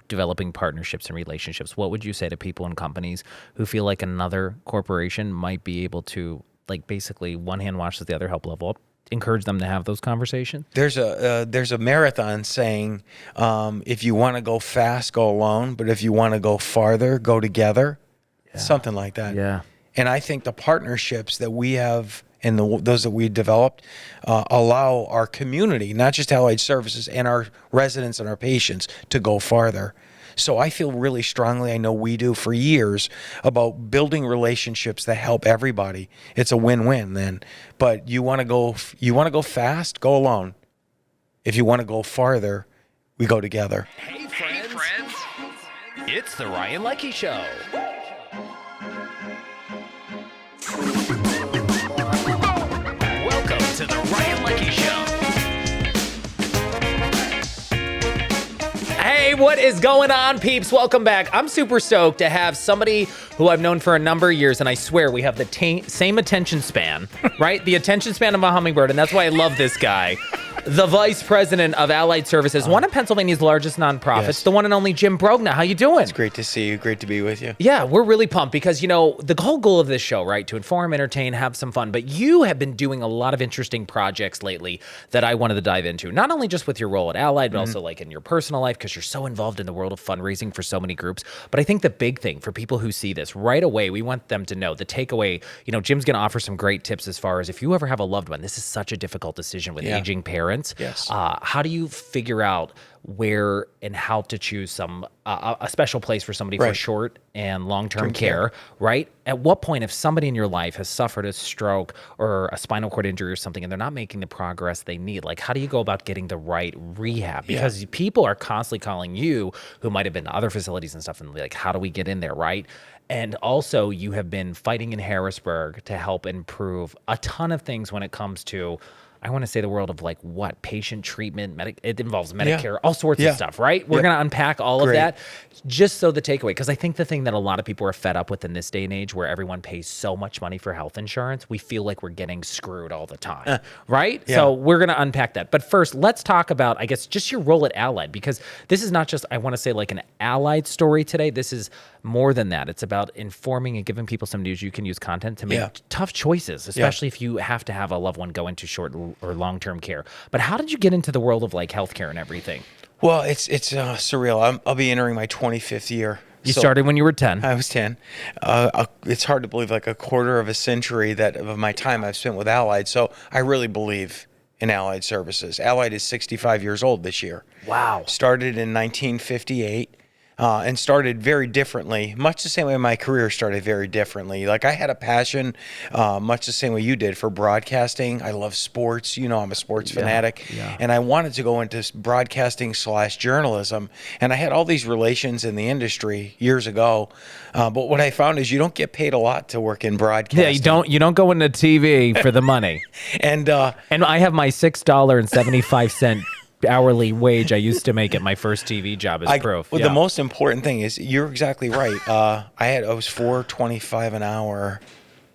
developing partnerships and relationships, what would you say to people and companies who feel like another corporation might be able to, like, basically one hand washes the other, help level up? Encourage them to have those conversations? There's a marathon saying, if you want to go fast, go alone, but if you want to go farther, go together. Yeah. Something like that. Yeah. And I think the partnerships that we have and those that we developed allow our community, not just Allied Services, and our residents and our patients to go farther. So I feel really strongly, I know we do for years, about building relationships that help everybody. It's a win-win then. But you want to go fast, go alone. If you want to go farther, we go together. Hey friends. It's the Ryan Leckey Show. Welcome to the Ryan Leckey Show. Hey, what is going on, peeps? Welcome back. I'm super stoked to have somebody who I've known for a number of years, and I swear we have the same attention span, right? The attention span of a hummingbird, and that's why I love this guy. The vice president of Allied Services, one of Pennsylvania's largest nonprofits, yes. The one and only Jim Brogna. How you doing? It's great to see you. Great to be with you. Yeah, we're really pumped because, you know, the whole goal of this show, right, to inform, entertain, have some fun, but you have been doing a lot of interesting projects lately that I wanted to dive into, not only just with your role at Allied, but also like in your personal life, because you're so involved in the world of fundraising for so many groups. But I think the big thing for people who see this right away, we want them to know the takeaway. You know, Jim's going to offer some great tips as far as if you ever have a loved one, this is such a difficult decision with aging parents. Yes. How do you figure out where and how to choose a special place for somebody for short and long-term care, right? At what point, if somebody in your life has suffered a stroke or a spinal cord injury or something and they're not making the progress they need, like how do you go about getting the right rehab? Because people are constantly calling you who might have been to other facilities and stuff and like, how do we get in there, right? And also you have been fighting in Harrisburg to help improve a ton of things when it comes to, I want to say the world of like what patient treatment, it involves Medicare, all sorts of stuff, right? We're going to unpack all of that just so the takeaway, because I think the thing that a lot of people are fed up with in this day and age where everyone pays so much money for health insurance, we feel like we're getting screwed all the time, right? Yeah. So we're going to unpack that. But first, let's talk about, I guess, just your role at Allied, because this is not just, I want to say like an Allied story today. This is more than that. It's about informing and giving people some news you can use content to make tough choices, especially if you have to have a loved one go into short or long-term care. But how did you get into the world of like healthcare and everything? Well, it's surreal. I'll be entering my 25th year. You started when you were 10. I was 10. It's hard to believe, like a quarter of a century of my time I've spent with Allied. So I really believe in Allied Services. Allied is 65 years old this year. Wow. Started in 1958. And started very differently, much the same way my career started very differently. Like I had a passion, much the same way you did, for broadcasting. I love sports. You know, I'm a sports fanatic. Yeah. And I wanted to go into broadcasting/journalism. And I had all these relations in the industry years ago. But what I found is you don't get paid a lot to work in broadcasting. Yeah, you don't go into TV for the money. And I have my $6.75 hourly wage I used to make at my first TV job as proof. Well, the most important thing is you're exactly right. I was $4.25 an hour.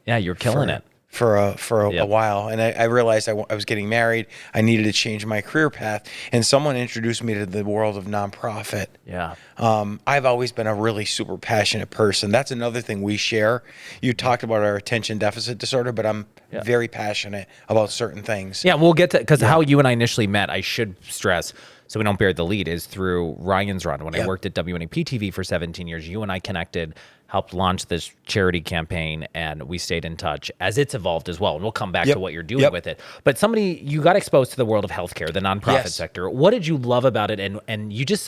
Yeah, you're killing it for a while, and I realized I was getting married. I needed to change my career path, and someone introduced me to the world of nonprofit. Yeah. I've always been a really super passionate person. That's another thing we share. You talked about our attention deficit disorder, but I'm very passionate about certain things. Yeah, we'll get to, because how you and I initially met, I should stress, so we don't bury the lead, is through Ryan's run. When I worked at WNAP TV for 17 years, you and I connected, helped launch this charity campaign, and we stayed in touch as it's evolved as well. And we'll come back to what you're doing with it. But you got exposed to the world of healthcare, the nonprofit sector. What did you love about it? And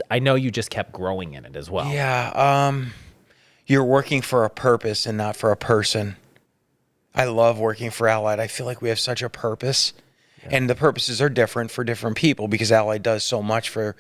I know you just kept growing in it as well. Yeah. You're working for a purpose and not for a person. I love working for Allied. I feel like we have such a purpose. And the purposes are different for different people because Allied does so much for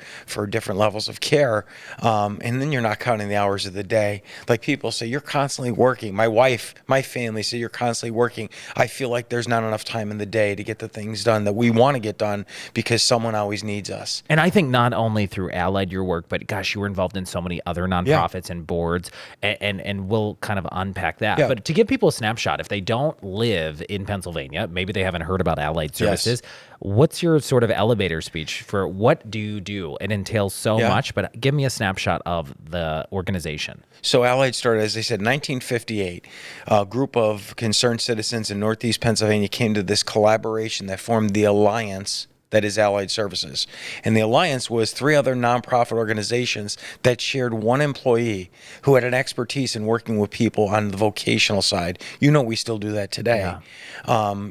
different levels of care. And then you're not counting the hours of the day. Like people say, you're constantly working. My wife, my family say you're constantly working. I feel like there's not enough time in the day to get the things done that we want to get done because someone always needs us. And I think not only through Allied, your work, but gosh, you were involved in so many other nonprofits and boards, and we'll kind of unpack that. But to give people a snapshot, if they don't live in Pennsylvania, maybe they haven't heard about Allied Services. is. What's your sort of elevator speech for what do you do? It entails so much, but give me a snapshot of the organization. So Allied started, as I said, 1958. A group of concerned citizens in Northeast Pennsylvania came to this collaboration that formed the Alliance that is Allied Services. And the Alliance was 3 other nonprofit organizations that shared one employee who had an expertise in working with people on the vocational side. You know, we still do that today.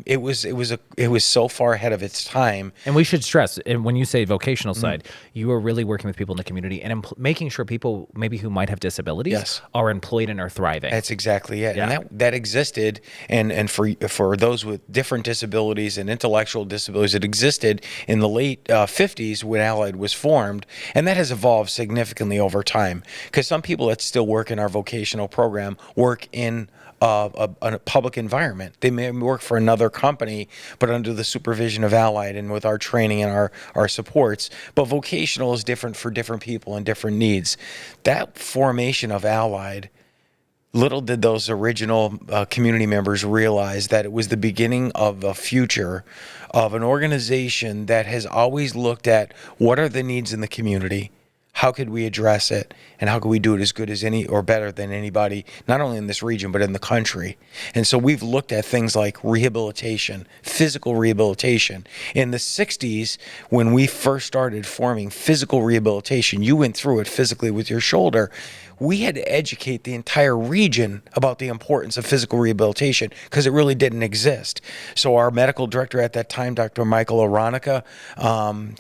It was so far ahead of its time. And we should stress, and when you say vocational side, you are really working with people in the community and making sure people maybe who might have disabilities are employed and are thriving. That's exactly it. And that existed, and for those with different disabilities and intellectual disabilities, it existed in the late 50s when Allied was formed, and that has evolved significantly over time, because some people that still work in our vocational program work in a public environment. They may work for another company, but under the supervision of Allied and with our training and our supports. But vocational is different for different people and different needs. That formation of Allied, little did those original community members realize that it was the beginning of a future of an organization that has always looked at what are the needs in the community, how could we address it, and how could we do it as good as any or better than anybody, not only in this region, but in the country. And so we've looked at things like rehabilitation, physical rehabilitation. In the 60s, when we first started forming physical rehabilitation, you went through it physically with your shoulder. We had to educate the entire region about the importance of physical rehabilitation because it really didn't exist. So our medical director at that time, Dr. Michael Aronica,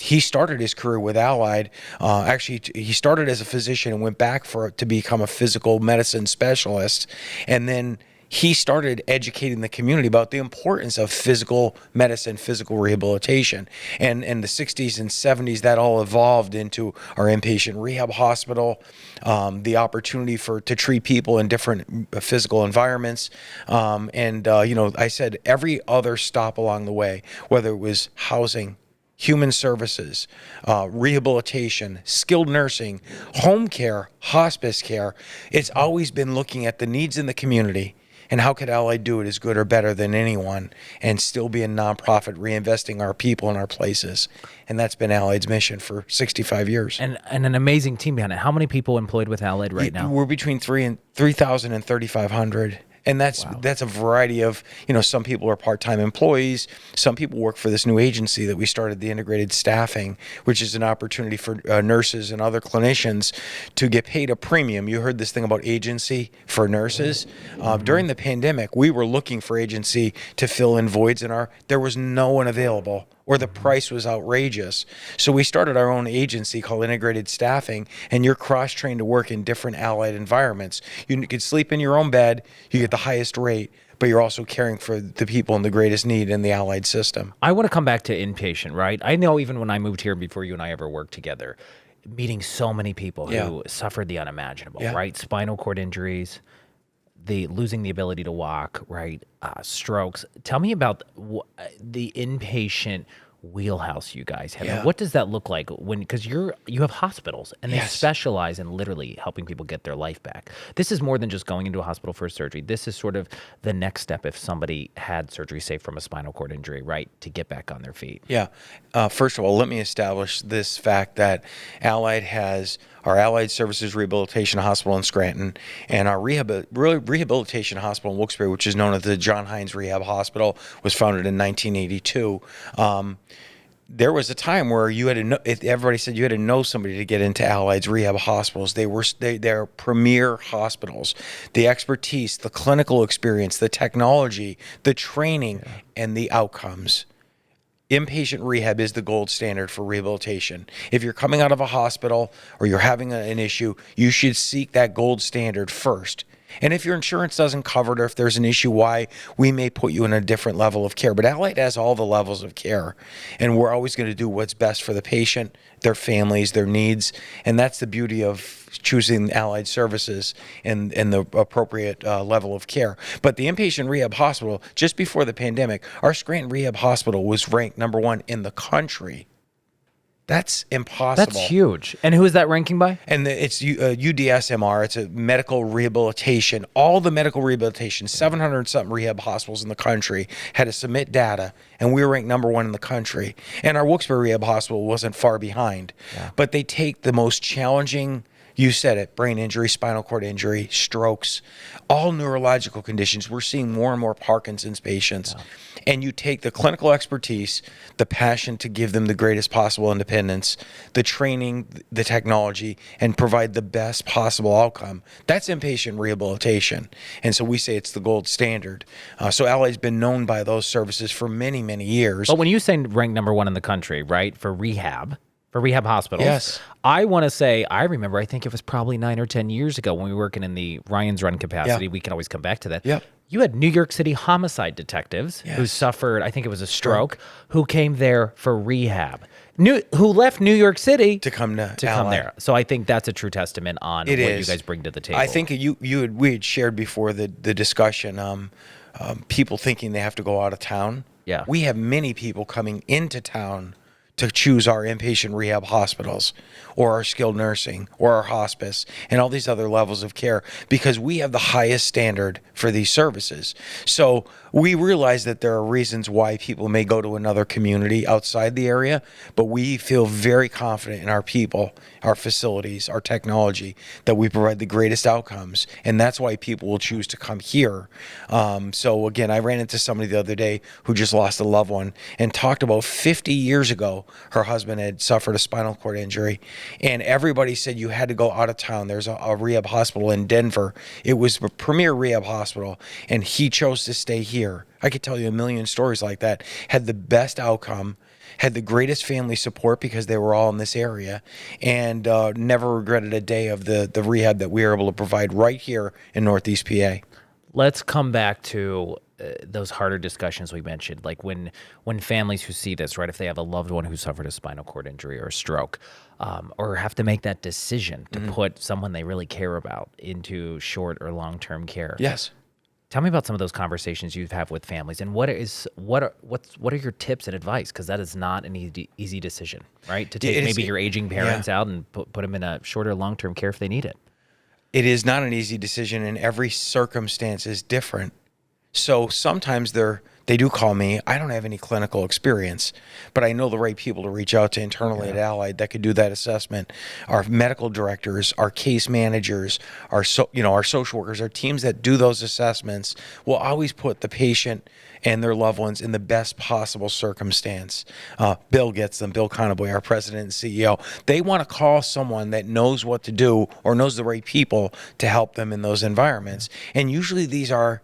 he started his career with Allied. Actually, he started as a physician and went back to become a physical medicine specialist. And then he started educating the community about the importance of physical medicine, physical rehabilitation. And in the 60s and 70s, that all evolved into our inpatient rehab hospital, the opportunity to treat people in different physical environments. I said every other stop along the way, whether it was housing, human services, rehabilitation, skilled nursing, home care, hospice care, it's always been looking at the needs in the community and how could Allied do it as good or better than anyone and still be a nonprofit reinvesting our people in our places. And that's been Allied's mission for 65 years. And an amazing team behind it. How many people employed with Allied right now? We're between 3,000 and 3,500. And that's a variety of, some people are part-time employees. Some people work for this new agency that we started, the integrated staffing, which is an opportunity for nurses and other clinicians to get paid a premium. You heard this thing about agency for nurses. During the pandemic, we were looking for agency to fill in voids there was no one available, or the price was outrageous. So we started our own agency called Integrated Staffing, and you're cross-trained to work in different Allied environments. You could sleep in your own bed, you get the highest rate, but you're also caring for the people in the greatest need in the Allied system. I want to come back to inpatient, right? I know even when I moved here before you and I ever worked together, meeting so many people who suffered the unimaginable, right? Spinal cord injuries, losing the ability to walk, right? Strokes. Tell me about the inpatient wheelhouse you guys have. Yeah. What does that look like because you have hospitals and they specialize in literally helping people get their life back. This is more than just going into a hospital for surgery. This is sort of the next step if somebody had surgery, say from a spinal cord injury, right, to get back on their feet. Yeah. First of all, let me establish this fact that Allied has our Allied Services Rehabilitation Hospital in Scranton and our Rehabilitation Hospital in Wilkes-Barre, which is known as the John Hines Rehab Hospital, was founded in 1982. There was a time where everybody said you had to know somebody to get into Allied's rehab hospitals. They're premier hospitals. The expertise, the clinical experience, the technology, the training, and the outcomes. Inpatient rehab is the gold standard for rehabilitation. If you're coming out of a hospital or you're having an issue, you should seek that gold standard first. And if your insurance doesn't cover it, or if there's an issue, why, we may put you in a different level of care. But Allied has all the levels of care, and we're always going to do what's best for the patient, their families, their needs, and that's the beauty of choosing Allied services and the appropriate level of care. But the inpatient rehab hospital, just before the pandemic, our Scranton Rehab Hospital was ranked #1 in the country That's impossible. That's huge. And who is that ranking by? And it's UDSMR. It's a medical rehabilitation. All the medical rehabilitation, 700 something rehab hospitals in the country had to submit data, and we were ranked number 1 in the country. And our Wilkes-Barre Rehab Hospital wasn't far behind. Yeah. But they take the most challenging, you said it, brain injury, spinal cord injury, strokes, all neurological conditions. We're seeing more and more Parkinson's patients. Yeah. And you take the clinical expertise, the passion to give them the greatest possible independence, the training, the technology, and provide the best possible outcome. That's inpatient rehabilitation. And so we say it's the gold standard. So Ally's been known by those services for many, many years. But when you say ranked number 1 in the country, right, for rehab hospitals. Yes. I want to say, I remember, I think it was probably 9 or 10 years ago when we were working in the Ryan's Run capacity. We can always come back to that. Yep. You had New York City homicide detectives who suffered, I think it was a stroke, who came there for rehab. Who left New York City to come come there. So I think that's a true testament on what you guys bring to the table. I think we had shared before the discussion, people thinking they have to go out of town. Yeah. We have many people coming into town to choose our inpatient rehab hospitals or our skilled nursing or our hospice and all these other levels of care because we have the highest standard for these services. So we realize that there are reasons why people may go to another community outside the area, but we feel very confident in our people, our facilities, our technology, that we provide the greatest outcomes. And that's why people will choose to come here. So again, I ran into somebody the other day who just lost a loved one and talked about 50 years ago, her husband had suffered a spinal cord injury, and everybody said you had to go out of town. There's a rehab hospital in Denver. It was the premier rehab hospital, and he chose to stay here. I could tell you a million stories like that. Had the best outcome, had the greatest family support because they were all in this area, and never regretted a day of the rehab that we were able to provide right here in Northeast PA. Let's come back to those harder discussions we mentioned, like when families who see this, right, if they have a loved one who suffered a spinal cord injury or a stroke, or have to make that decision to put someone they really care about into short or long-term care. Yes. Tell me about some of those conversations you've had with families, and what are your tips and advice? Because that is not an easy decision, right? To take maybe your aging parents out and put them in a shorter long-term care if they need it. It is not an easy decision, and every circumstance is different. So sometimes they do call me. I don't have any clinical experience, but I know the right people to reach out to internally at Allied that could do that assessment. Our medical directors, our case managers, our social workers, our teams that do those assessments will always put the patient and their loved ones in the best possible circumstance. Bill gets them, Bill Conaboy, our president and CEO. They want to call someone that knows what to do or knows the right people to help them in those environments. And usually these are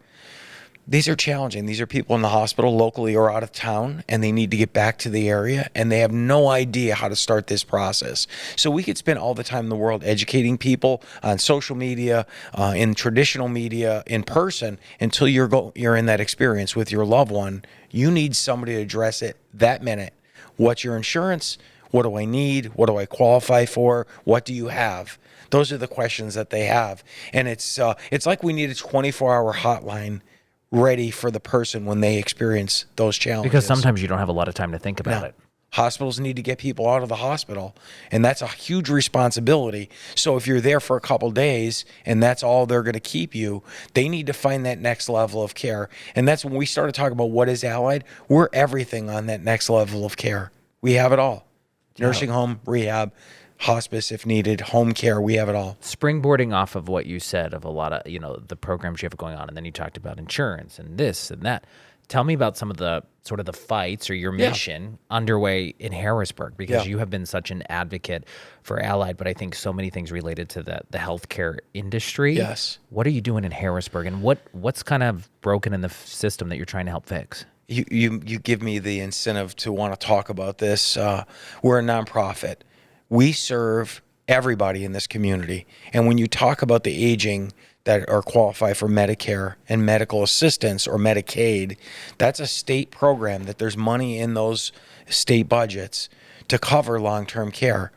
challenging. These are people in the hospital locally or out of town, and they need to get back to the area, and they have no idea how to start this process. So we could spend all the time in the world educating people on social media, in traditional media, in person, until you're in that experience with your loved one. You need somebody to address it that minute. What's your insurance? What do I need? What do I qualify for? What do you have? Those are the questions that they have. And it's like we need a 24-hour hotline ready for the person when they experience those challenges. Because sometimes you don't have a lot of time to think about it. Hospitals need to get people out of the hospital, and that's a huge responsibility. So if you're there for a couple days and that's all they're going to keep you, they need to find that next level of care. And that's when we started talking about what is Allied. We're everything on that next level of care. We have it all. Nursing home, rehab, hospice if needed, home care, we have it all. Springboarding off of what you said of a lot of, the programs you have going on, and then you talked about insurance and this and that. Tell me about some of the sort of the fights or your mission underway in Harrisburg, because you have been such an advocate for Allied, but I think so many things related to the healthcare industry. Yes. What are you doing in Harrisburg, and what's kind of broken in the system that you're trying to help fix? You give me the incentive to want to talk about this. We're a nonprofit. We serve everybody in this community. And when you talk about the aging that are qualified for Medicare and medical assistance or Medicaid, that's a state program that there's money in those state budgets to cover long-term care.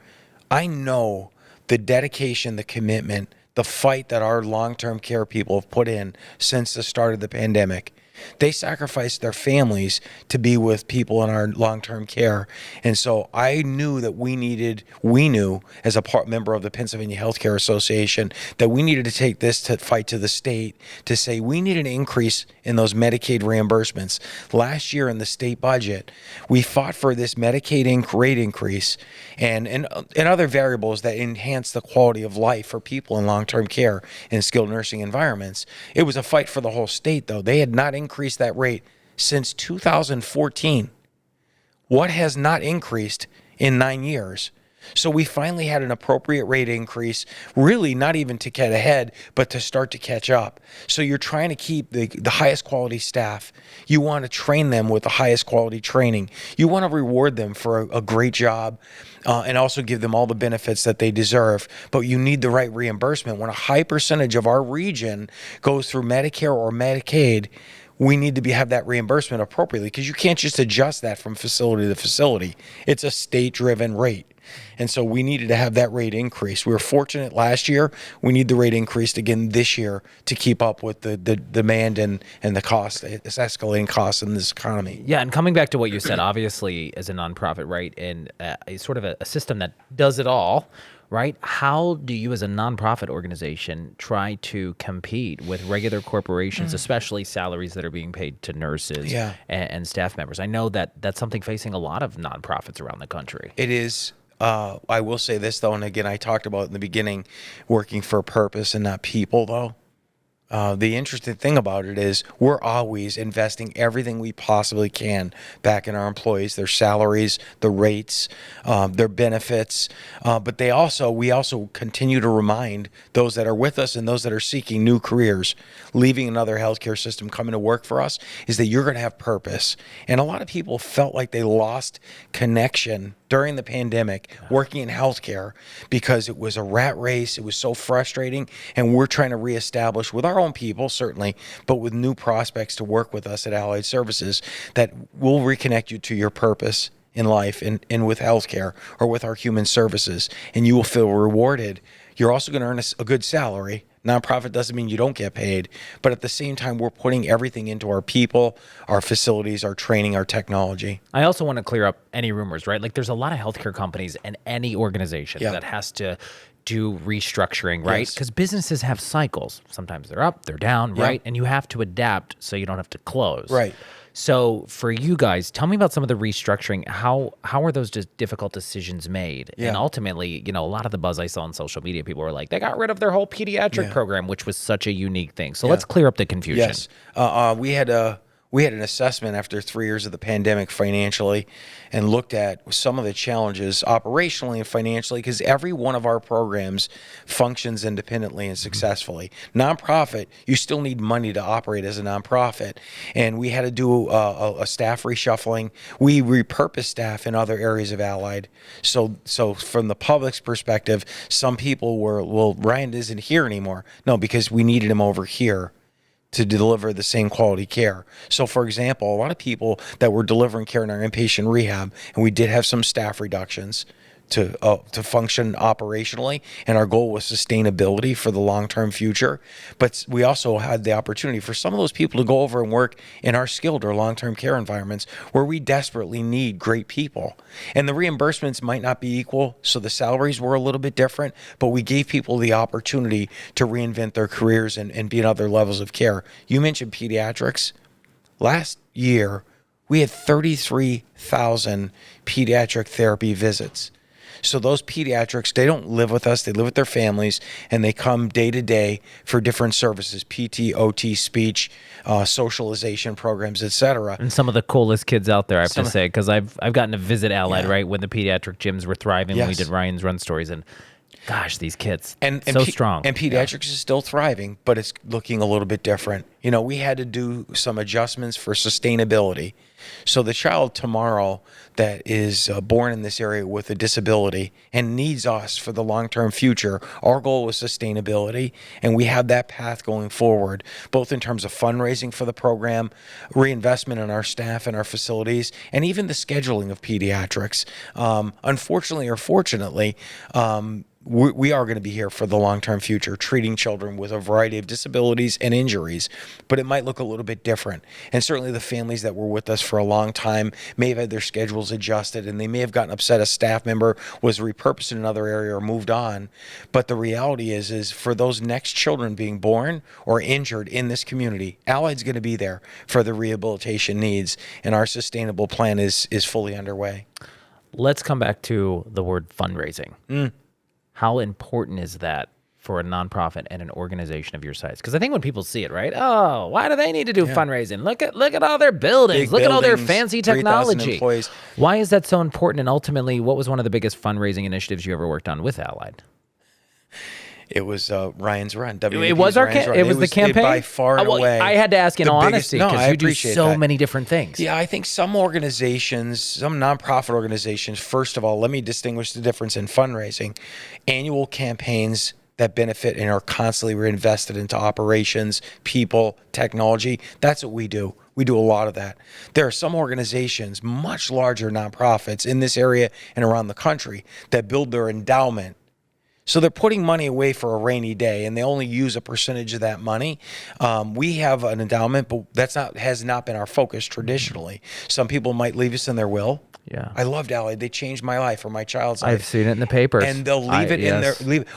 I know the dedication, the commitment, the fight that our long-term care people have put in since the start of the pandemic. They sacrificed their families to be with people in our long-term care. And so I knew that we knew as a member of the Pennsylvania Healthcare Association that we needed to take this to fight to the state to say we need an increase in those Medicaid reimbursements. Last year in the state budget, we fought for this Medicaid rate increase and other variables that enhance the quality of life for people in long-term care and skilled nursing environments. It was a fight for the whole state, though. They had not increased that rate since 2014. What has not increased in 9 years? So we finally had an appropriate rate increase, really not even to get ahead, but to start to catch up. So you're trying to keep the highest quality staff. You want to train them with the highest quality training. You want to reward them for a great job and also give them all the benefits that they deserve. But you need the right reimbursement. When a high percentage of our region goes through Medicare or Medicaid, we need to have that reimbursement appropriately because you can't just adjust that from facility to facility. It's a state-driven rate. And so we needed to have that rate increase. We were fortunate last year. We need the rate increased again this year to keep up with the demand and the cost. It's escalating costs in this economy. Yeah, and coming back to what you said, obviously as a nonprofit, right, and a sort of a system that does it all, right? How do you as a nonprofit organization try to compete with regular corporations, especially salaries that are being paid to nurses and staff members? I know that that's something facing a lot of nonprofits around the country. It is. I will say this, though, and again, I talked about in the beginning, working for a purpose and not people, though. The interesting thing about it is we're always investing everything we possibly can back in our employees, their salaries, the rates, their benefits. But we also continue to remind those that are with us and those that are seeking new careers, leaving another healthcare system, coming to work for us, is that you're going to have purpose. And a lot of people felt like they lost connection during the pandemic working in healthcare because it was a rat race. It was so frustrating. And we're trying to reestablish with our own people, certainly, but with new prospects to work with us at Allied Services that will reconnect you to your purpose in life and with healthcare or with our human services. And you will feel rewarded. You're also going to earn a good salary. Nonprofit doesn't mean you don't get paid, but at the same time, we're putting everything into our people, our facilities, our training, our technology. I also want to clear up any rumors, right? Like there's a lot of healthcare companies and any organization that has to do restructuring, right? Because businesses have cycles. Sometimes they're up, they're down, right? And you have to adapt so you don't have to close. Right. So for you guys, tell me about some of the restructuring. How are those just difficult decisions made? And ultimately, a lot of the buzz I saw on social media, people were like, they got rid of their whole pediatric program, which was such a unique thing. So let's clear up the confusion. Yes. We had an assessment after 3 years of the pandemic financially and looked at some of the challenges operationally and financially because every one of our programs functions independently and successfully. Nonprofit, you still need money to operate as a nonprofit. And we had to do a staff reshuffling. We repurposed staff in other areas of Allied. So from the public's perspective, some people were, well, Ryan isn't here anymore. No, because we needed him over here to deliver the same quality care. So, for example, a lot of people that were delivering care in our inpatient rehab, and we did have some staff reductions to function operationally, and our goal was sustainability for the long-term future. But we also had the opportunity for some of those people to go over and work in our skilled or long-term care environments where we desperately need great people. And the reimbursements might not be equal, so the salaries were a little bit different, but we gave people the opportunity to reinvent their careers and be in other levels of care. You mentioned pediatrics. Last year, we had 33,000 pediatric therapy visits. So those pediatrics, they don't live with us. They live with their families, and they come day to day for different services, PT, OT, speech, socialization programs, etc. And some of the coolest kids out there, I have to say, because I've gotten to visit Allied, right, when the pediatric gyms were thriving, when we did Ryan's Run Stories, and gosh, these kids, so strong. And pediatrics is still thriving, but it's looking a little bit different. We had to do some adjustments for sustainability. So the child tomorrow that is born in this area with a disability and needs us for the long-term future, our goal is sustainability, and we have that path going forward, both in terms of fundraising for the program, reinvestment in our staff and our facilities, and even the scheduling of pediatrics. Unfortunately or fortunately, we are going to be here for the long-term future, treating children with a variety of disabilities and injuries, but it might look a little bit different. And certainly the families that were with us for a long time may have had their schedules adjusted, and they may have gotten upset a staff member was repurposed in another area or moved on. But the reality is for those next children being born or injured in this community, Allied's going to be there for the rehabilitation needs, and our sustainable plan is fully underway. Let's come back to the word fundraising. How important is that for a nonprofit and an organization of your size? Because I think when people see it, right? Oh, why do they need to do fundraising? Look at all their buildings. Big Look at all their buildings, fancy 3,000 technology. employees. Why is that so important? And ultimately, what was one of the biggest fundraising initiatives you ever worked on with Allied? It was Ryan's Run. It was our it was the campaign by far and away. I had to ask in all honesty No, I because you do appreciate so that. many different things. Yeah, I think some organizations, some nonprofit organizations, first of all, let me distinguish the difference in fundraising. Annual campaigns that benefit and are constantly reinvested into operations, people, technology. That's what we do. We do a lot of that. There are some organizations, much larger nonprofits in this area and around the country, that build their endowment. So they're putting money away for a rainy day, and they only use a percentage of that money. We have an endowment, but has not been our focus traditionally. Some people might leave us in their will. Yeah, I loved Allied. They changed my life or my child's life. I've seen it in the papers. And they'll leave it in their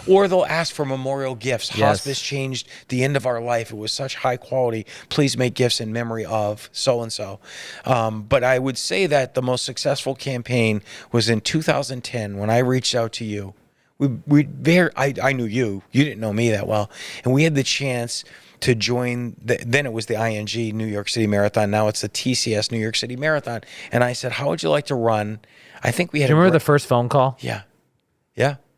or they'll ask for memorial gifts. Yes. Hospice changed the end of our life. It was such high quality. Please make gifts in memory of so and so. But I would say that the most successful campaign was in 2010 when I reached out to you. I knew you. You didn't know me that well, and we had the chance to join. Then it was the ING New York City Marathon. Now it's the TCS New York City Marathon. And I said, "How would you like to run?" I think we had. Do you remember the first phone call? Yeah,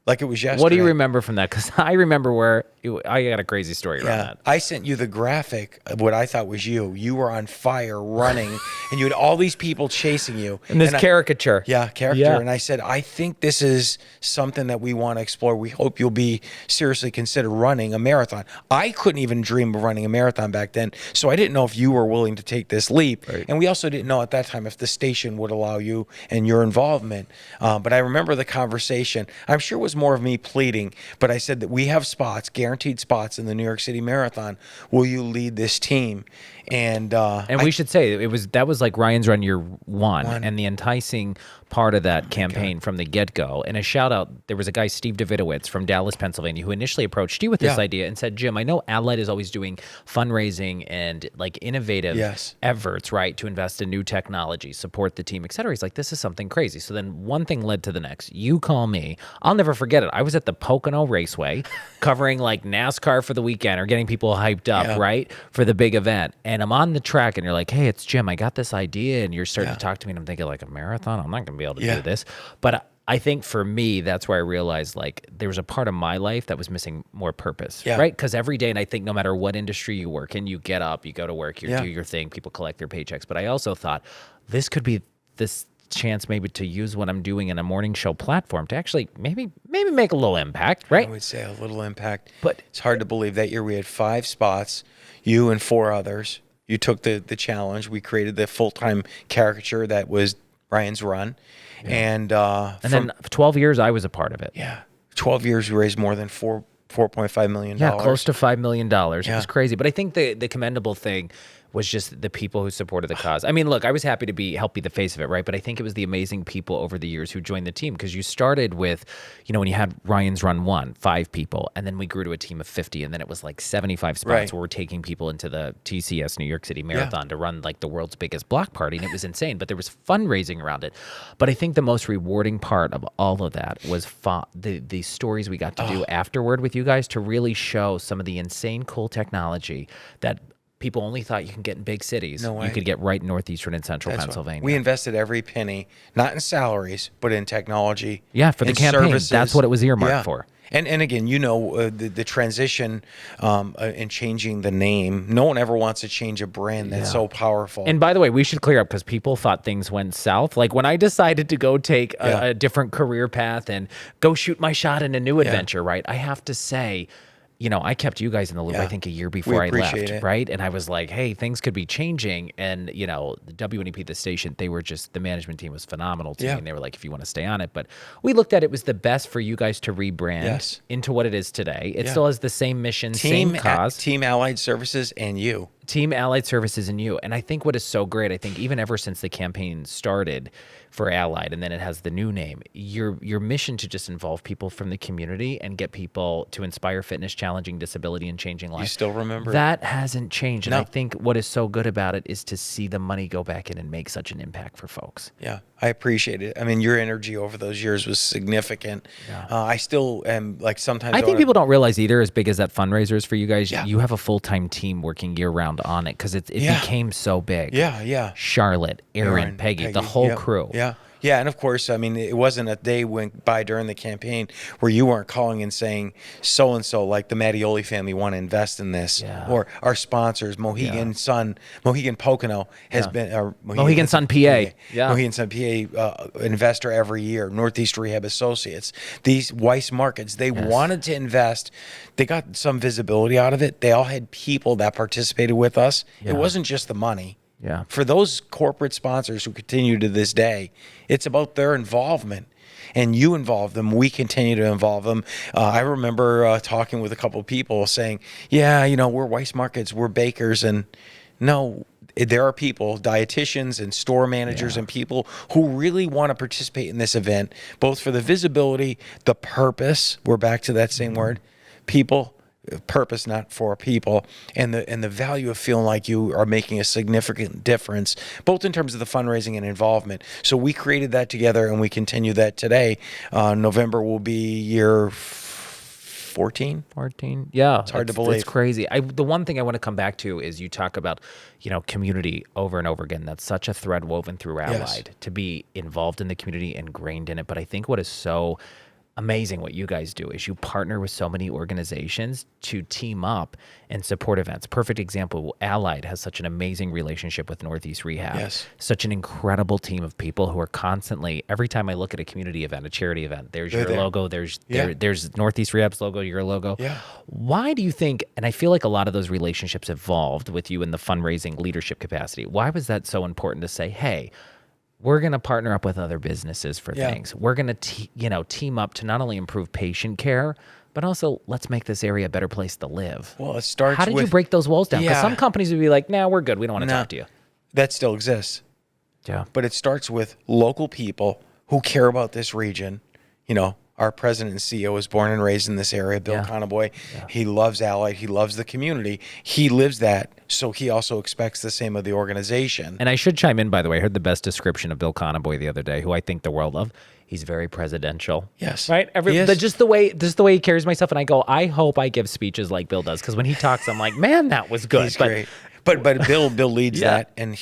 like it was yesterday. What do you remember from that? Because I remember I got a crazy story around that. I sent you the graphic of what I thought was you. You were on fire running, and you had all these people chasing you. And this caricature. Caricature. Yeah. And I said, I think this is something that we want to explore. We hope you'll be seriously consider running a marathon. I couldn't even dream of running a marathon back then, so I didn't know if you were willing to take this leap. Right. And we also didn't know at that time if the station would allow you and your involvement. But I remember the conversation. I'm sure it was more of me pleading, but I said that we have spots, guaranteed spots in the New York City Marathon. Will you lead this team? And we should say that was like Ryan's Run year one, and the enticing part of that campaign from the get-go. And a shout out, there was a guy, Steve Davidowitz from Dallas, Pennsylvania, who initially approached you with this idea and said, Jim, I know Allied is always doing fundraising and like innovative efforts, right, to invest in new technology, support the team, et cetera. He's like, this is something crazy. So then one thing led to the next. You call me. I'll never forget it. I was at the Pocono Raceway covering like NASCAR for the weekend or getting people hyped up, right, for the big event. And I'm on the track and you're like, hey, it's Jim. I got this idea. And you're starting to talk to me and I'm thinking like a marathon? I'm not going to be able to do this. But I think for me, that's where I realized like there was a part of my life that was missing more purpose, right? Because every day, and I think no matter what industry you work in, you get up, you go to work, you do your thing, people collect their paychecks. But I also thought this could be this chance maybe to use what I'm doing in a morning show platform to actually maybe make a little impact, right? I would say a little impact. But it's hard to believe that year we had 5 spots, you and 4 others. You took the challenge. We created the full-time caricature that was Ryan's Run. And then 12 years, I was a part of it. Yeah. 12 years, we raised more than $4.5 million. Yeah, close to $5 million. It was crazy. But I think the commendable thing was just the people who supported the cause. I mean, look, I was happy to help be the face of it, right? But I think it was the amazing people over the years who joined the team, because you started with, when you had Ryan's Run 1, 5 people, and then we grew to a team of 50, and then it was like 75 spots where we're taking people into the TCS New York City Marathon to run like the world's biggest block party, and it was insane. But there was fundraising around it. But I think the most rewarding part of all of that was the stories we got to do afterward with you guys to really show some of the insane cool technology that people only thought you can get in big cities. No way. You could get right in northeastern and central Pennsylvania. We invested every penny, not in salaries, but in technology. Yeah, for the campaign. Services. That's what it was earmarked for. And again, the transition and changing the name. No one ever wants to change a brand that's so powerful. And by the way, we should clear up because people thought things went south. Like when I decided to go take a different career path and go shoot my shot in a new adventure, right? I have to say, I kept you guys in the loop, I think a year before I left, right? And I was like, hey, things could be changing. And, the WNEP, the station, the management team was phenomenal to me. And they were like, if you want to stay on it. But we looked at it was the best for you guys to rebrand into what it is today. It still has the same mission, same cause. Team Allied Services and you. Team Allied Services and you. And I think what is so great, I think even ever since the campaign started for Allied, and then it has the new name, your mission to just involve people from the community and get people to inspire fitness, challenging disability, and changing lives. You still remember? That hasn't changed. And I think what is so good about it is to see the money go back in and make such an impact for folks. Yeah, I appreciate it. I mean, your energy over those years was significant. I still am sometimes. I think people don't realize either, as big as that fundraiser is for you guys, you have a full-time team working year-round on it because it became so big. Yeah. Charlotte, Aaron, Peggy, the whole crew. Yeah, and of course, I mean, it wasn't a day went by during the campaign where you weren't calling and saying, so-and-so, like the Mattioli family, want to invest in this. Or our sponsors, Mohegan Pocono has been... Mohegan Sun PA. Mohegan Sun PA, investor every year. Northeast Rehab Associates. These Weiss Markets, they wanted to invest. They got some visibility out of it. They all had people that participated with us. It wasn't just the money. Yeah. For those corporate sponsors who continue to this day, it's about their involvement. And you involve them. We continue to involve them. I remember talking with a couple of people saying, we're Weiss Markets, we're bakers. And no, there are people, dietitians and store managers and people who really want to participate in this event, both for the visibility, the purpose. We're back to that same word, people. Purpose, not for people, and the value of feeling like you are making a significant difference, both in terms of the fundraising and involvement. So we created that together, and we continue that today. November will be year 14. 14. Yeah. It's hard to believe. It's crazy. The one thing I want to come back to is you talk about, community over and over again. That's such a thread woven through Allied to be involved in the community, ingrained in it. But I think what is so amazing what you guys do is you partner with so many organizations to team up and support events. Perfect example, Allied has such an amazing relationship with Northeast Rehab. Yes. Such an incredible team of people who are constantly, every time I look at a community event, a charity event, there's your logo, there's Northeast Rehab's logo, your logo. Yeah. Why do you think, and I feel like a lot of those relationships evolved with you in the fundraising leadership capacity, why was that so important to say, hey, we're going to partner up with other businesses for things. We're going to, team up to not only improve patient care, but also let's make this area a better place to live. Well, it starts How did you break those walls down? Because some companies would be like, nah, we're good. We don't want to talk to you. That still exists. Yeah. But it starts with local people who care about this region. Our president and CEO was born and raised in this area, Bill Conaboy. Yeah. He loves Allied. He loves the community. He lives that, so he also expects the same of the organization. And I should chime in, by the way, I heard the best description of Bill Conaboy the other day, who I think the world of. He's very presidential. Yes. Right? Just the way he carries himself, and I go, I hope I give speeches like Bill does, because when he talks, I'm like, man, that was good. He's great. But Bill leads that, and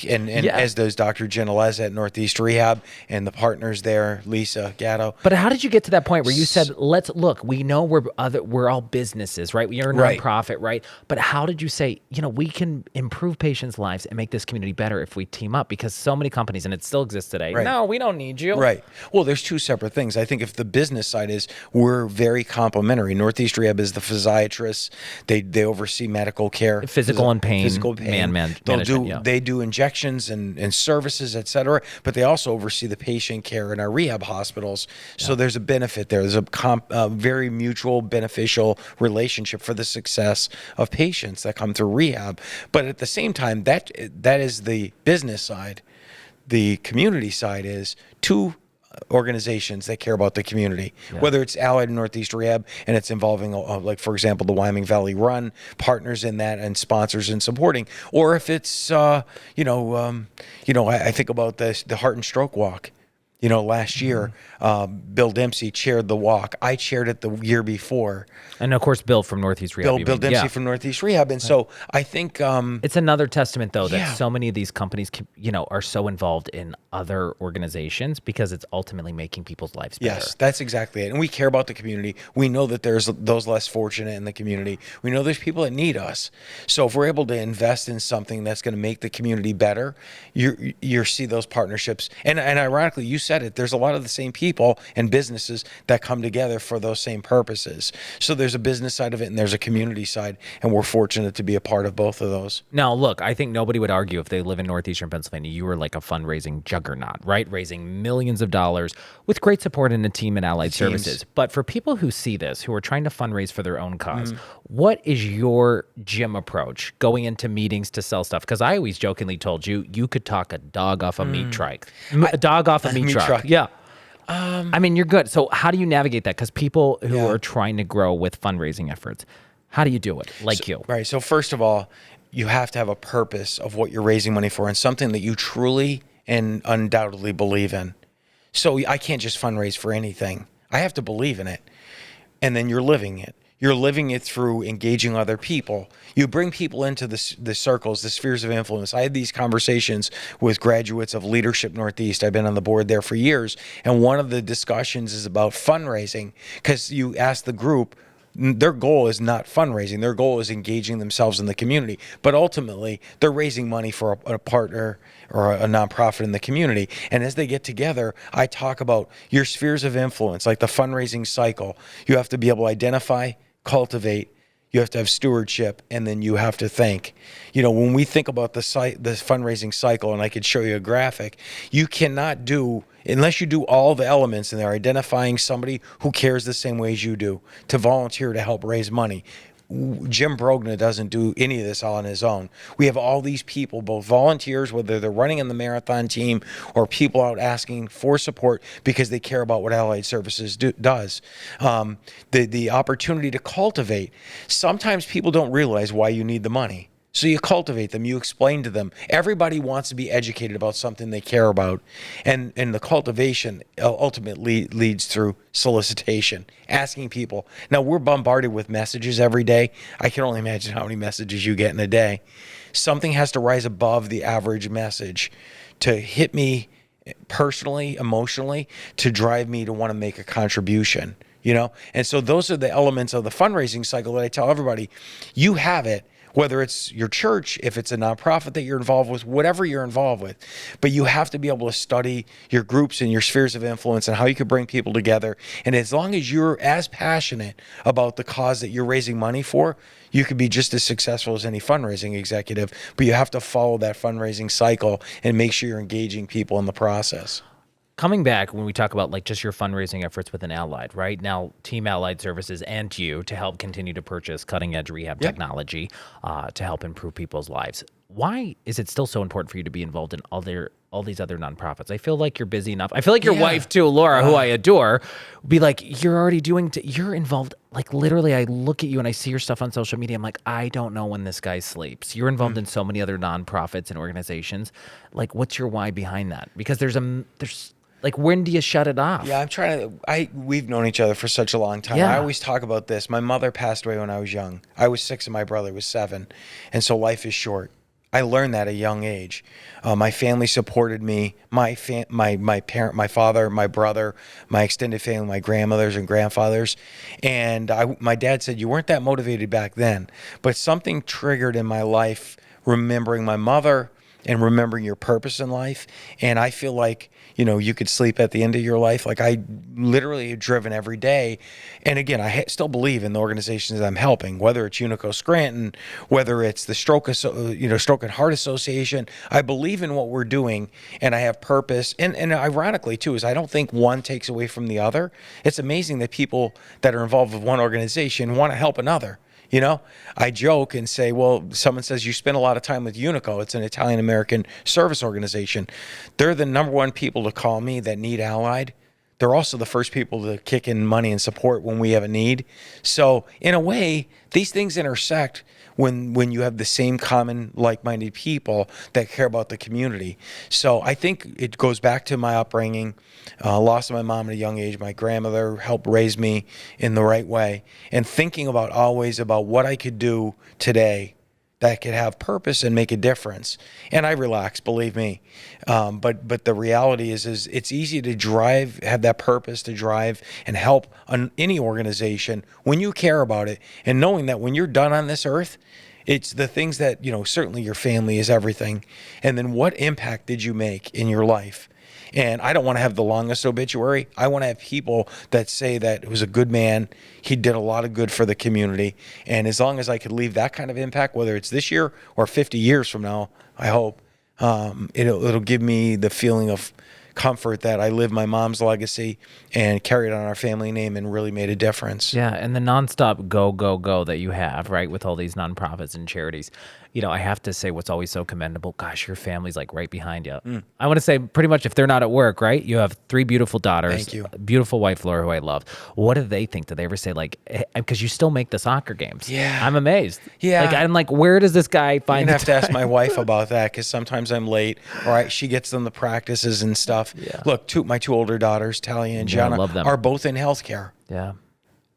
as does Dr. Genelez at Northeast Rehab and the partners there, Lisa Gatto. But how did you get to that point where you said, let's look, we know we're all businesses, right? You're a nonprofit, right? But how did you say, we can improve patients' lives and make this community better if we team up? Because so many companies, and it still exists today, no, we don't need you. Right. Well, there's two separate things. I think if the business side is, we're very complementary. Northeast Rehab is the physiatrists. They oversee medical care. Physical pain. They do injections and services, et cetera, but they also oversee the patient care in our rehab hospitals. So there's a benefit there. There's a very mutual beneficial relationship for the success of patients that come through rehab. But at the same time, that is the business side. The community side is two organizations that care about the community, whether it's Allied and Northeast Rehab and it's involving, like, for example, the Wyoming Valley Run, partners in that and sponsors and supporting, or if it's, I think about the Heart and Stroke Walk. Last year, Bill Dempsey chaired the walk. I chaired it the year before. And of course, Bill from Northeast Rehab. Bill Dempsey from Northeast Rehab. And so I think it's another testament, though, that so many of these companies, are so involved in other organizations because it's ultimately making people's lives better. Yes, that's exactly it. And we care about the community. We know that there's those less fortunate in the community. We know there's people that need us. So if we're able to invest in something that's going to make the community better, you see those partnerships. And ironically, you said it, there's a lot of the same people and businesses that come together for those same purposes. So there's a business side of it and there's a community side, and we're fortunate to be a part of both of those. Now, look, I think nobody would argue if they live in northeastern Pennsylvania, you were like a fundraising juggernaut, right? Raising millions of dollars with great support and a team and allied services. But for people who see this, who are trying to fundraise for their own cause, what is your Jim approach going into meetings to sell stuff? Because I always jokingly told you, you could talk a dog off a meat truck. A dog off a meat truck. Yeah. I mean, you're good. So how do you navigate that? Because people who are trying to grow with fundraising efforts, how do you do it? You. Right. So first of all, you have to have a purpose of what you're raising money for and something that you truly and undoubtedly believe in. So I can't just fundraise for anything. I have to believe in it. And then you're living it. You're living it through engaging other people. You bring people into the circles, the spheres of influence. I had these conversations with graduates of Leadership Northeast. I've been on the board there for years. And one of the discussions is about fundraising, because you ask the group, their goal is not fundraising. Their goal is engaging themselves in the community. But ultimately, they're raising money for a partner or a nonprofit in the community. And as they get together, I talk about your spheres of influence, like the fundraising cycle. You have to be able to identify, cultivate, you have to have stewardship, and then you have to think. When we think about the fundraising cycle, and I could show you a graphic, you cannot do, unless you do all the elements in there, identifying somebody who cares the same way as you do, to volunteer to help raise money. Jim Brogna doesn't do any of this all on his own. We have all these people, both volunteers, whether they're running in the marathon team or people out asking for support because they care about what Allied Services does. The opportunity to cultivate. Sometimes people don't realize why you need the money. So you cultivate them, you explain to them. Everybody wants to be educated about something they care about. And the cultivation ultimately leads through solicitation, asking people. Now, we're bombarded with messages every day. I can only imagine how many messages you get in a day. Something has to rise above the average message to hit me personally, emotionally, to drive me to want to make a contribution, And so those are the elements of the fundraising cycle that I tell everybody. You have it. Whether it's your church, if it's a nonprofit that you're involved with, whatever you're involved with. But you have to be able to study your groups and your spheres of influence and how you can bring people together. And as long as you're as passionate about the cause that you're raising money for, you could be just as successful as any fundraising executive. But you have to follow that fundraising cycle and make sure you're engaging people in the process. Coming back, when we talk about just your fundraising efforts with an Allied, right? Now, Team Allied Services and you to help continue to purchase cutting-edge rehab technology to help improve people's lives. Why is it still so important for you to be involved in all these other nonprofits? I feel like you're busy enough. I feel like your wife, too, Laura, who I adore, would be like, you're already you're involved. Literally, I look at you and I see your stuff on social media. I'm like, I don't know when this guy sleeps. You're involved in so many other nonprofits and organizations. What's your why behind that? Because there's when do you shut it off? Yeah, we've known each other for such a long time. Yeah. I always talk about this. My mother passed away when I was young. I was 6 and my brother was 7. And so life is short. I learned that at a young age. My family supported me. My parent, my father, my brother, my extended family, my grandmothers and grandfathers. And my dad said, you weren't that motivated back then. But something triggered in my life, remembering my mother and remembering your purpose in life. And I feel like, you could sleep at the end of your life. I literally have driven every day. And again, I still believe in the organizations that I'm helping, whether it's Unico Scranton, whether it's the Stroke and Heart Association. I believe in what we're doing and I have purpose. And ironically too, is I don't think one takes away from the other. It's amazing that people that are involved with one organization want to help another. I joke and say, well, someone says you spend a lot of time with Unico. It's an Italian-American service organization. They're the number one people to call me that need Allied. they're also the first people to kick in money and support when we have a need. So in a way, these things intersect when you have the same common like-minded people that care about the community. So I think it goes back to my upbringing. Lost my mom at a young age. My grandmother helped raise me in the right way, and thinking about always about what I could do today that could have purpose and make a difference. And I relax, believe me. But the reality is it's easy to drive, have that purpose to drive and help any organization when you care about it, and knowing that when you're done on this earth, it's the things that, certainly your family is everything. And then what impact did you make in your life? And I don't want to have the longest obituary. I want to have people that say that it was a good man. He did a lot of good for the community. And as long as I could leave that kind of impact, whether it's this year or 50 years from now, I hope, it'll give me the feeling of comfort that I lived my mom's legacy and carried on our family name and really made a difference. Yeah, and the nonstop go that you have, right, with all these nonprofits and charities. I have to say what's always so commendable, gosh, your family's like right behind you. I want to say pretty much if they're not at work, right, you have 3 beautiful daughters. Thank you. Beautiful wife, Laura, who I love. What do they think? Do they ever say like, because you still make the soccer games? Yeah. I'm amazed. Yeah. I'm like, where does this guy find I'm the going to have to ask my wife about that, because sometimes I'm late, or she gets them the practices and stuff. Yeah. Look, my 2 older daughters, Talia and Gianna, love them. are both in healthcare. Yeah.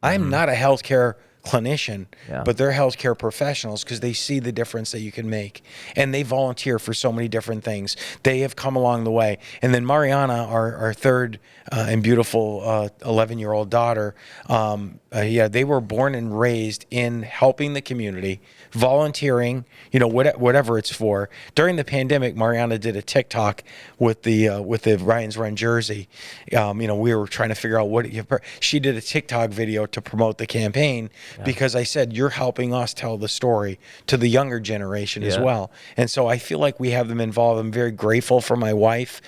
I'm not a healthcare clinician, Yeah. but they're healthcare professionals because they see the difference that you can make, and they volunteer for so many different things. They have come along the way. And then Mariana, our third and beautiful 11-year-old daughter, they were born and raised in helping the community, volunteering, whatever it's for. During the pandemic, Mariana did a TikTok with the Ryan's Run jersey. We were trying to figure out she did a TikTok video to promote the campaign, because I said, you're helping us tell the story to the younger generation as well. And so I feel like we have them involved. I'm very grateful for my wife,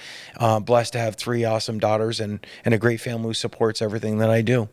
blessed to have 3 awesome daughters and a great family who supports everything that I do.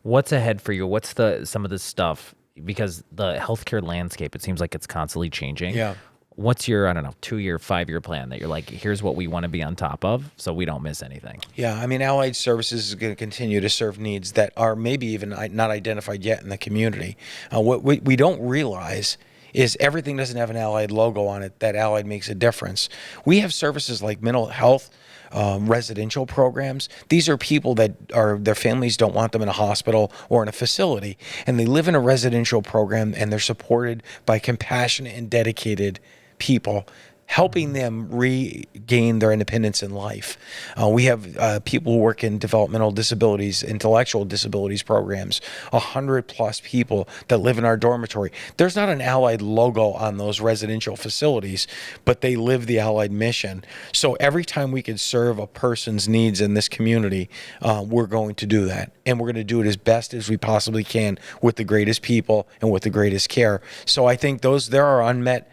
What's ahead for you? What's some of this stuff? Because the healthcare landscape, it seems like it's constantly changing. Yeah. What's your, 2-year, 5-year plan that you're like, here's what we want to be on top of so we don't miss anything? Yeah, Allied Services is going to continue to serve needs that are maybe even not identified yet in the community. What we don't realize is everything doesn't have an Allied logo on it, that Allied makes a difference. We have services like mental health, residential programs. These are people that their families don't want them in a hospital or in a facility, and they live in a residential program, and they're supported by compassionate and dedicated people, helping them regain their independence in life. We have people who work in developmental disabilities, intellectual disabilities programs, 100+ people that live in our dormitory. There's not an Allied logo on those residential facilities, but they live the Allied mission. So every time we can serve a person's needs in this community, we're going to do that. And we're going to do it as best as we possibly can with the greatest people and with the greatest care. So I think there are unmet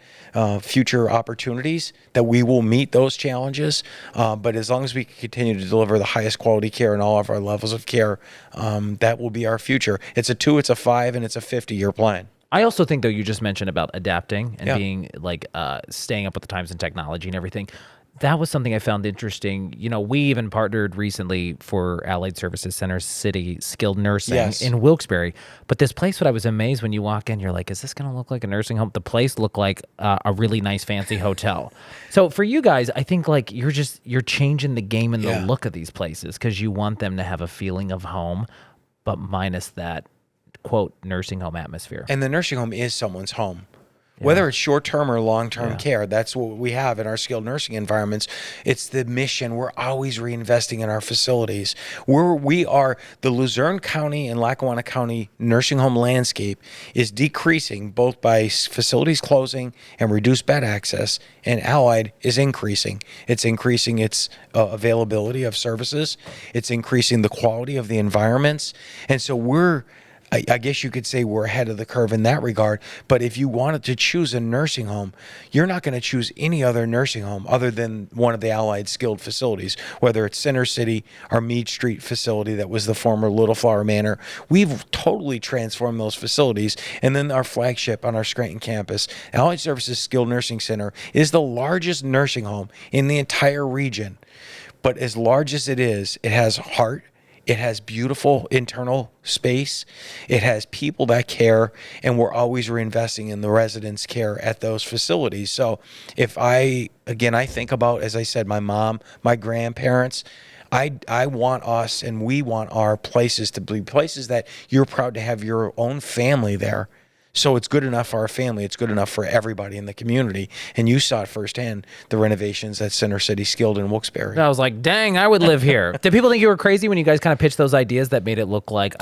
future opportunities that we will meet those challenges. But as long as we continue to deliver the highest quality care in all of our levels of care, that will be our future. It's a 2, it's a 5, and it's a 50-year plan. I also think, though, you just mentioned about adapting and being staying up with the times and technology and everything. That was something I found interesting. We even partnered recently for Allied Services Center City Skilled Nursing in Wilkes-Barre. But this place, what I was amazed when you walk in, you're like, is this going to look like a nursing home? The place looked like a really nice, fancy hotel. So for you guys, I think you're changing the game and the look of these places, because you want them to have a feeling of home, but minus that, quote, nursing home atmosphere. And the nursing home is someone's home. Whether it's short-term or long-term care, that's what we have in our skilled nursing environments. It's the mission. We're always reinvesting in our facilities. We are the Luzerne County and Lackawanna County nursing home landscape is decreasing, both by facilities closing and reduced bed access, and Allied is increasing. It's increasing its availability of services. It's increasing the quality of the environments. And so I guess you could say we're ahead of the curve in that regard. But if you wanted to choose a nursing home, you're not going to choose any other nursing home other than one of the Allied skilled facilities, whether it's Center City, our Meade Street facility that was the former Little Flower Manor. We've totally transformed those facilities. And then our flagship on our Scranton campus, Allied Services Skilled Nursing Center, is the largest nursing home in the entire region. But as large as it is, it has heart. It has beautiful internal space. It has people that care, and we're always reinvesting in the residents' care at those facilities. So if I think about, as I said, my mom, my grandparents, I want us and we want our places to be places that you're proud to have your own family there. So it's good enough for our family. It's good enough for everybody in the community. And you saw it firsthand, the renovations at Center City Skilled in Wilkes-Barre. I was like, dang, I would live here. Did people think you were crazy when you guys kind of pitched those ideas that made it look like,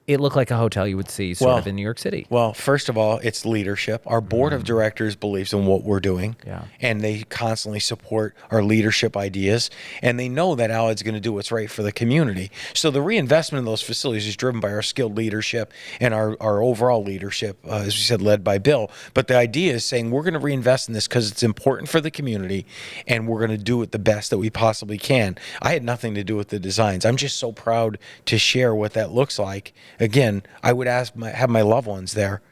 it looked like a hotel you would see sort of in New York City? Well, first of all, it's leadership. Our board of directors believes in what we're doing, and they constantly support our leadership ideas, and they know that Allied's going to do what's right for the community. So the reinvestment in those facilities is driven by our skilled leadership and our overall leadership, as we said, led by Bill. But the idea is saying we're going to reinvest in this because it's important for the community, and we're going to do it the best that we possibly can. I had nothing to do with the designs. I'm just so proud to share what that looks like. Again, I would have my loved ones there,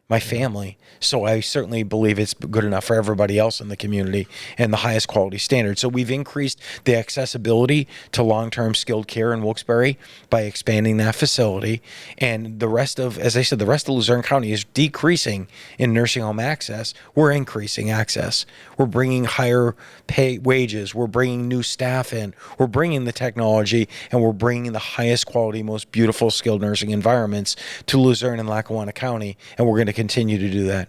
my family. So I certainly believe it's good enough for everybody else in the community and the highest quality standards. So we've increased the accessibility to long-term skilled care in Wilkes-Barre by expanding that facility. And the rest of, as I said, the rest of Luzerne County is decreasing in nursing home access. We're increasing access. We're bringing higher pay wages. We're bringing new staff in. We're bringing the technology, and we're bringing the highest quality, most beautiful skilled nursing environments to Luzerne and Lackawanna County. And we're going to continue to do that.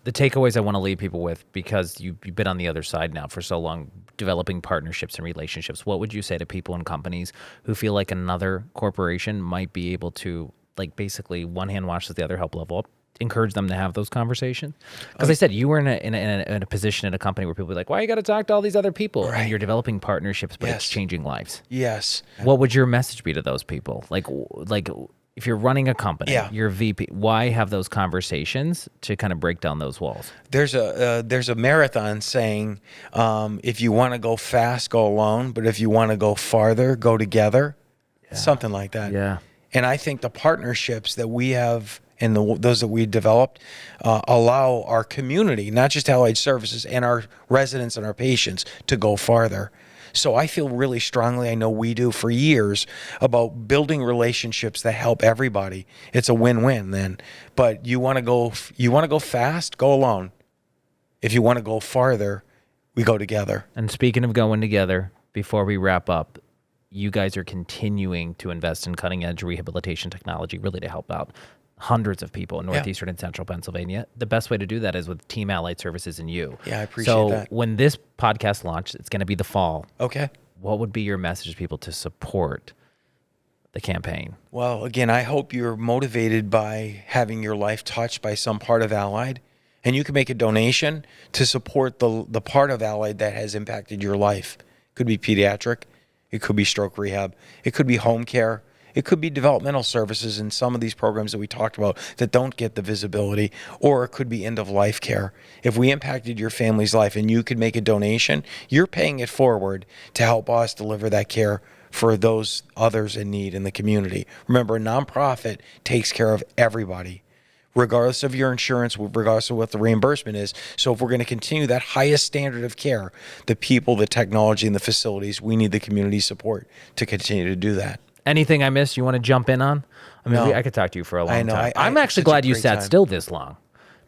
The takeaways I want to leave people with, because you've been on the other side now for so long, developing partnerships and relationships, what would you say to people and companies who feel like another corporation might be able to, like, basically one hand washes the other, help level up, encourage them to have those conversations? Because I said you were in a position in a company where people are like, why you got to talk to all these other people? Right. And you're developing partnerships, but it's changing lives. Yes. What would your message be to those people? Like if you're running a company, you're a VP, why have those conversations to kind of break down those walls? There's a marathon saying, if you want to go fast, go alone, but if you want to go farther, go together. Something like that. Yeah. And I think the partnerships that we have and those that we developed allow our community, not just Allied Services, and our residents and our patients to go farther. So I feel really strongly, I know we do for years, about building relationships that help everybody. It's a win-win then. But you want to go fast, go alone. If you want to go farther, we go together. And speaking of going together, before we wrap up, you guys are continuing to invest in cutting-edge rehabilitation technology, really to help out hundreds of people in northeastern and central Pennsylvania. The best way to do that is with Team Allied Services and you. Yeah, I appreciate that. So when this podcast launches, it's going to be the fall. Okay. What would be your message to people to support the campaign? Well, again, I hope you're motivated by having your life touched by some part of Allied, and you can make a donation to support the part of Allied that has impacted your life. It could be pediatric, it could be stroke rehab, it could be home care, it could be developmental services in some of these programs that we talked about that don't get the visibility, or it could be end-of-life care. If we impacted your family's life and you could make a donation, you're paying it forward to help us deliver that care for those others in need in the community. Remember, a nonprofit takes care of everybody, regardless of your insurance, regardless of what the reimbursement is. So if we're going to continue that highest standard of care, the people, the technology, and the facilities, we need the community support to continue to do that. Anything I missed you want to jump in on? I mean, No. I could talk to you for a long I know. time. I'm actually glad you sat still this long,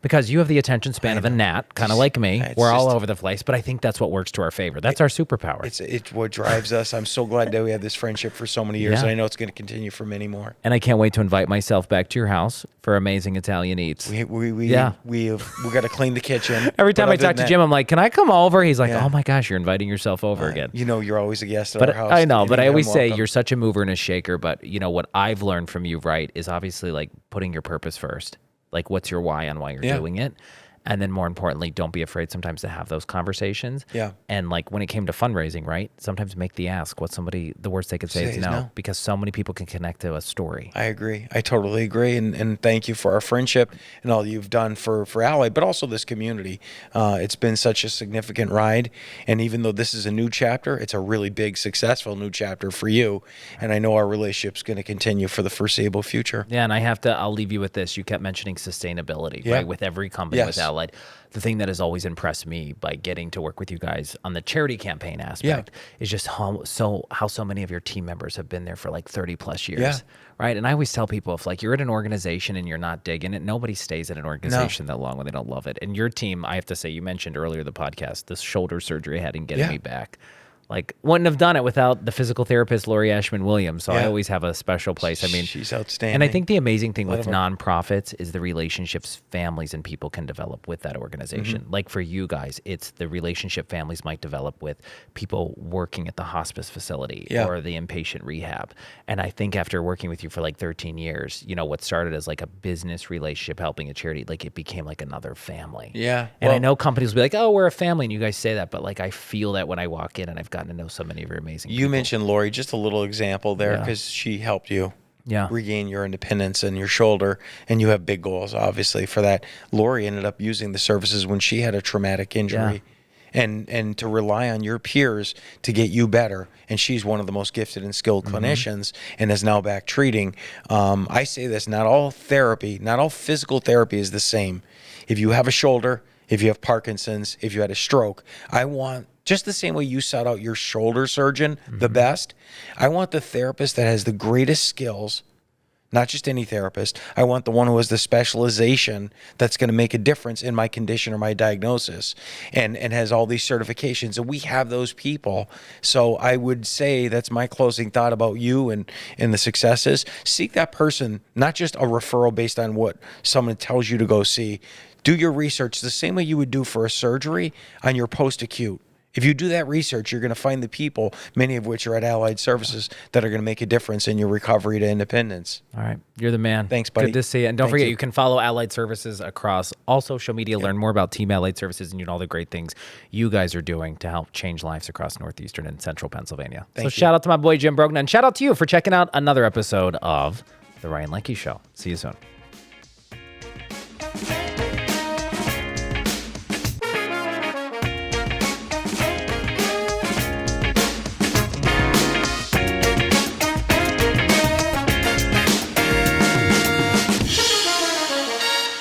because you have the attention span of a gnat, kind of like me. We're all over the place, but I think that's what works to our favor. That's our superpower. It's what drives us. I'm so glad that we have this friendship for so many years, Yeah. and I know it's going to continue for many more. And I can't wait to invite myself back to your house for amazing Italian eats. We got to clean the kitchen. Every time I talk to Jim, I'm like, can I come over? He's like, Yeah. oh my gosh, you're inviting yourself over again. You know, you're always a guest at But our house. I know, but I always say welcome. you're such a mover and a shaker. But you know what I've learned from you, right, is obviously like putting your purpose first. Like, what's your why on why you're doing it? And then more importantly, don't be afraid sometimes to have those conversations. Yeah. And like when it came to fundraising, right? Sometimes make the ask. What the worst they could say is no, because so many people can connect to a story. I agree. I totally agree. And thank you for our friendship and all you've done for Allied, but also this community. It's been such a significant ride. And even though this is a new chapter, it's a really big, successful new chapter for you. And I know our relationship's going to continue for the foreseeable future. Yeah. And I'll leave you with this. You kept mentioning sustainability, right? With every company, with Allied Allied. The thing that has always impressed me by getting to work with you guys on the charity campaign aspect is just how so many of your team members have been there for like 30 plus years, right? And I always tell people, if like you're at an organization and you're not digging it, nobody stays at an organization that long when they don't love it. And your team, I have to say, you mentioned earlier the podcast, this shoulder surgery I had in getting me back. Like, wouldn't have done it without the physical therapist, Lori Ashman Williams. So I always have a special place. I mean, she's outstanding. And I think the amazing thing with nonprofits is the relationships families and people can develop with that organization. Like for you guys, it's the relationship families might develop with people working at the hospice facility or the inpatient rehab. And I think after working with you for like 13 years, you know, what started as like a business relationship helping a charity, like it became like another family. Yeah. And I know companies will be like, oh, we're a family. And you guys say that. But like, I feel that when I walk in and I've gotten to know so many of your amazing people. You mentioned Lori, just a little example there, because she helped you regain your independence and your shoulder, and you have big goals, obviously, for that. Lori ended up using the services when she had a traumatic injury. And to rely on your peers to get you better. And she's one of the most gifted and skilled clinicians and is now back treating. I say this, not all therapy, not all physical therapy is the same. If you have a shoulder, if you have Parkinson's, if you had a stroke, I want, just the same way you sought out your shoulder surgeon, the best, I want the therapist that has the greatest skills, not just any therapist. I want the one who has the specialization that's going to make a difference in my condition or my diagnosis and has all these certifications. And we have those people. So I would say that's my closing thought about you and the successes. Seek that person, not just a referral based on what someone tells you to go see. Do your research the same way you would do for a surgery on your post-acute. If you do that research, you're going to find the people, many of which are at Allied Services, that are going to make a difference in your recovery to independence. All right. You're the man. Thanks, buddy. Good to see you. And don't forget, you can follow Allied Services across all social media, learn more about Team Allied Services and all the great things you guys are doing to help change lives across Northeastern and Central Pennsylvania. Shout out to my boy, Jim Brogna, and shout out to you for checking out another episode of The Ryan Leckey Show. See you soon.